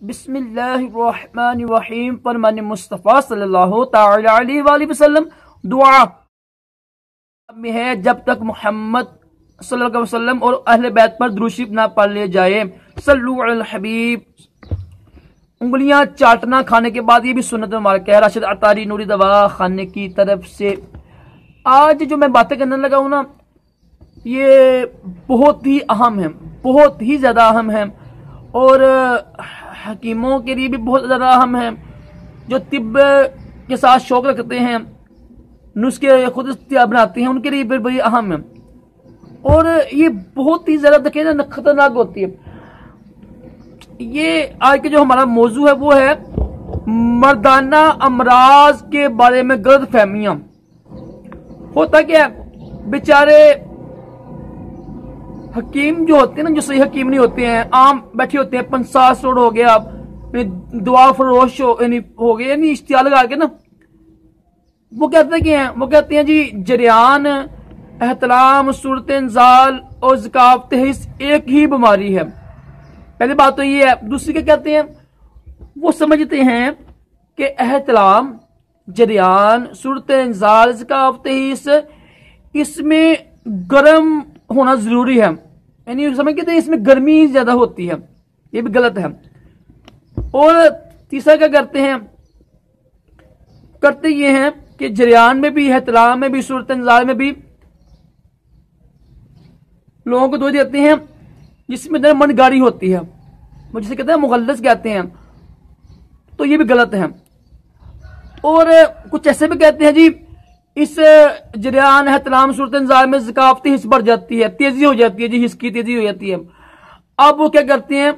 بسم اللہ الرحمن الرحیم فرمان مصطفیٰ صلی اللہ تعالی علیہ وآلہ وسلم دعا میں ہے جب تک محمد صلی اللہ علیہ وسلم اور اہل بیت پر درود شریف نہ پڑھ لے جائے۔ صلو علی الحبیب۔ انگلیاں چاٹنا کھانے کے بعد یہ بھی سنت مبارک ہے۔ راشد عطاری نوری دوا خانے کی طرف سے۔ آج جو میں باتیں کرنے لگا ہوں نا، یہ بہت ہی اہم ہے، بہت ہی زیادہ اہم ہے، اور حکیموں کے لیے بھی بہت زیادہ اہم ہے، جو طب کے ساتھ شوق رکھتے ہیں، نسخے خود بناتے ہیں، ان کے لیے بھی بڑی اہم ہے، اور یہ بہت ہی زیادہ دیکھیں نا خطرناک ہوتی ہے۔ یہ آج کے جو ہمارا موضوع ہے وہ ہے مردانہ امراض کے بارے میں غلط فہمیاں۔ ہوتا کیا ہے، بیچارے حکیم جو ہوتے ہیں نا، جو صحیح حکیم نہیں ہوتے ہیں، عام بیٹھے ہوتے ہیں، 50 روڈ ہو گیا، دعا فروش ہو گیا، یعنی اشتہار لگا کے نا، وہ کہتے ہیں وہ کہتے ہیں جی جریان، احتلام، صورت انزال اور ذکاوت حس ایک ہی بیماری ہے۔ پہلی بات تو یہ ہے۔ دوسری کیا کہتے ہیں، وہ سمجھتے ہیں کہ احتلام، جریان، صورت انزال، ذکاوت حس، اس میں گرم ہونا ضروری ہے، یعنی سمجھتے ہیں اس میں گرمی زیادہ ہوتی ہے، یہ بھی غلط ہے۔ اور تیسرا کیا کرتے یہ ہیں کہ جریان میں بھی، احتلام میں بھی، صورت انزال میں بھی لوگوں کو دعوت دیتے ہیں جس میں من گاری ہوتی ہے، وہ جسے کہتے ہیں مغلظ کہتے ہیں، تو یہ بھی غلط ہے۔ اور کچھ ایسے بھی کہتے ہیں جی اس جریان، احتلام، صورت انزال میں ذکاوت حس بڑھ جاتی ہے، تیزی ہو جاتی ہے، جی حس کی تیزی ہو جاتی ہے۔ اب وہ کیا کرتے ہیں،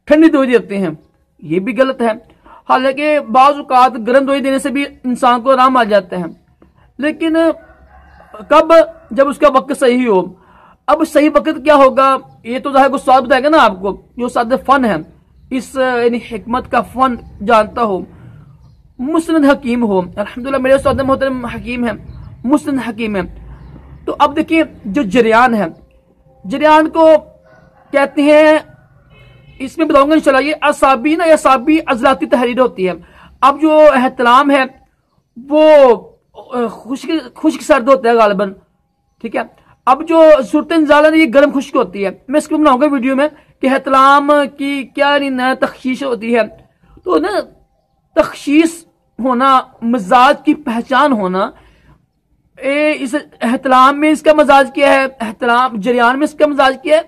ٹھنڈی دوائی دیتے ہیں، یہ بھی غلط ہے۔ حالانکہ بعض اوقات گرم دوائی دینے سے بھی انسان کو آرام آ جاتا ہے، لیکن کب؟ جب اس کا وقت صحیح ہو۔ اب صحیح وقت کیا ہوگا، یہ تو ظاہر کو استاد بتائے گا نا آپ کو، جو استاد فن ہے، اس یعنی حکمت کا فن جانتا ہو، مسند حکیم ہو۔ الحمدللہ میرے استاد محترم حکیم ہیں، مسند حکیم ہیں۔ تو اب دیکھیں جو جریان ہے، جریان کو کہتے ہیں، اس میں بتاؤں گا انشاءاللہ، یہ اعصابی نا، اعصابی عضلاتی تحریر ہوتی ہے۔ اب جو احتلام ہے وہ خشک سرد ہوتا ہے غالباً، ٹھیک ہے۔ اب جو صورت انزال ہے یہ گرم خشک ہوتی ہے۔ میں اس کو بناؤں گا ویڈیو میں کہ احتلام کی کیا تخشیص ہوتی ہے۔ تو نا تخشیص ہونا، مزاج کی پہچان ہونا، اس احتلام میں اس کا مزاج کیا ہے، احتلام جریان میں اس کا مزاج کیا ہے،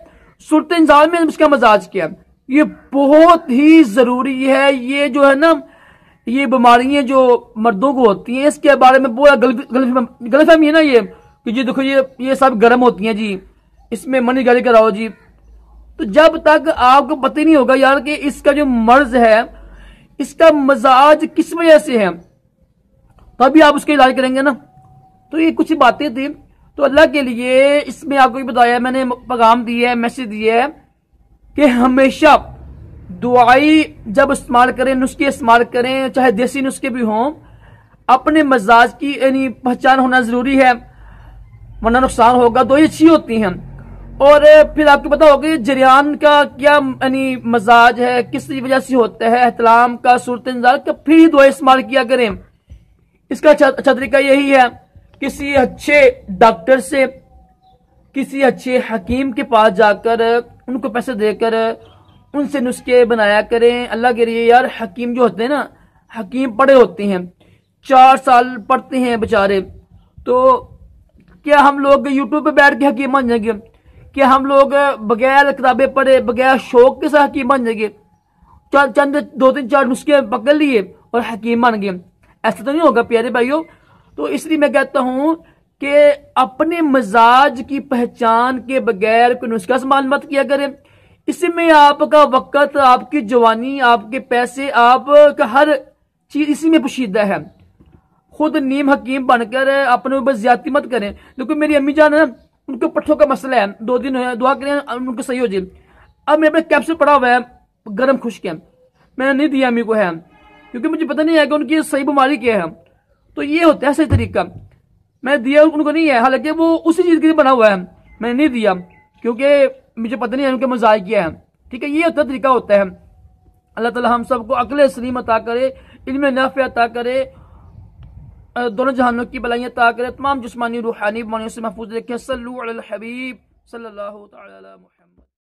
صورت انزال میں اس کا مزاج کیا ہے، یہ بہت ہی ضروری ہے۔ یہ جو ہے نا، یہ بیماریاں جو مردوں کو ہوتی ہیں، اس کے بارے میں بہت غلط فہمی ہے نا، یہ کہ جی دیکھو یہ سب گرم ہوتی ہیں جی، اس میں منی گالی کراؤ جی۔ تو جب تک آپ کو پتہ نہیں ہوگا یار کہ اس کا جو مرض ہے، اس کا مزاج کس وجہ سے ہے، تبھی آپ اس کا علاج کریں گے نا۔ تو یہ کچھ باتیں تھیں، تو اللہ کے لیے اس میں آپ کو بتایا، میں نے پیغام دیا ہے، میسج دیا ہے کہ ہمیشہ دعائی جب استعمال کریں، نسخے استعمال کریں، چاہے دیسی نسخے بھی ہوں، اپنے مزاج کی یعنی پہچان ہونا ضروری ہے، ورنہ نقصان ہوگا۔ دوائی اچھی ہوتی ہیں، اور پھر آپ کو پتا ہوگا کہ جریان کا کیا یعنی مزاج ہے، کس وجہ سے ہوتا ہے، احتلام کا، صورت انزال کا، پھر دوائی استعمال کیا کریں۔ اس کا اچھا طریقہ یہی ہے، کسی اچھے ڈاکٹر سے، کسی اچھے حکیم کے پاس جا کر، ان کو پیسے دے کر ان سے نسخے بنایا کریں۔ اللہ کے لیے یار، حکیم جو ہوتے ہیں نا، حکیم پڑھے ہوتے ہیں، 4 سال پڑھتے ہیں بیچارے، تو کیا ہم لوگ یوٹیوب پہ بیٹھ کے حکیم بن جائیں گے؟ کیا ہم لوگ بغیر کتابیں پڑھے، بغیر شوق کے ساتھ حکیم بن جائیں گے؟ چند 2-3-4 نسخے پکڑ لیے اور حکیم بن گئے؟ ایسا تو نہیں ہوگا پیارے بھائیوں۔ تو اس لیے میں کہتا ہوں کہ اپنے مزاج کی پہچان کے بغیر کوئی نسخہ استعمال مت کیا کریں۔ اس میں آپ کا وقت، آپ کی جوانی، آپ کے پیسے، آپ کا ہر چیز اسی میں پوشیدہ ہے۔ خود نیم حکیم بن کر اپنے اوپر زیادتی مت کریں۔ لیکن میری امی جان ہے نا، ان کو پٹھوں کا مسئلہ ہے، 2 دن ہوئے، دعا کریں ان کو صحیح ہو جائے۔ اب میرے پاس کیپسول پڑا ہوا ہے، گرم خشک ہے، میں نے نہیں دیا امی کو ہے، کیونکہ مجھے پتہ نہیں ہے کہ ان کی صحیح بیماری کیا ہے۔ تو یہ ہوتا ہے صحیح طریقہ، میں دیا ان کو نہیں ہے، حالانکہ وہ اسی چیز کے لیے بنا ہوا ہے، میں نے نہیں دیا کیونکہ مجھے پتہ نہیں ہے ان کے مزاج کیا ہے، ٹھیک ہے۔ یہ ہوتا طریقہ ہوتا ہے۔ اللہ تعالی ہم سب کو عقل سلیم عطا کرے، علم نافع عطا کرے، دونوں جہانوں کی بلائیاں عطا کرے، تمام جسمانی روحانی بیماریوں سے محفوظ رکھے۔ صلو علی الحبیب صلی اللہ تعالی علی محمد۔